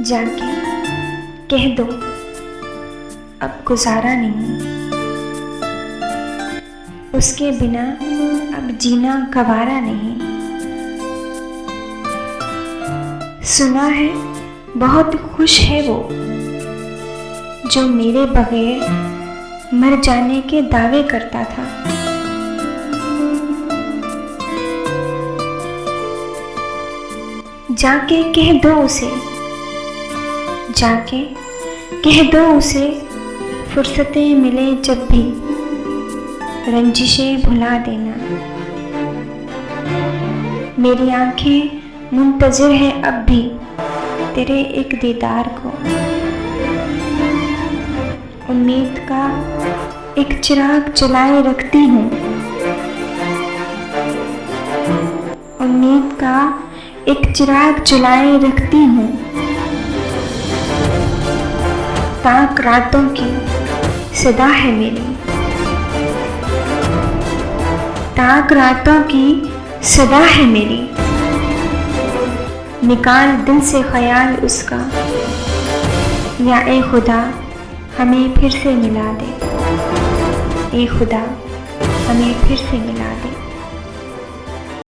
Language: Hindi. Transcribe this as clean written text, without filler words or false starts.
जाके कह दो अब गुजारा नहीं, उसके बिना अब जीना गवारा नहीं। सुना है बहुत खुश है वो जो मेरे बगैर मर जाने के दावे करता था। जाके कह दो उसे, जाके कह दो उसे, फुर्सतें मिले जब भी रंजिशें भुला देना। मेरी आंखें मुंतज़िर है अब भी तेरे एक दीदार को। उम्मीद का एक चिराग जलाए रखती हूँ, उम्मीद का एक चिराग जलाए रखती हूँ। ताक रातों की सदा है मेरी, ताक रातों की सदा है मेरी। निकाल दिल से ख्याल उसका, या ए खुदा हमें फिर से मिला दे, ए खुदा हमें फिर से मिला दे।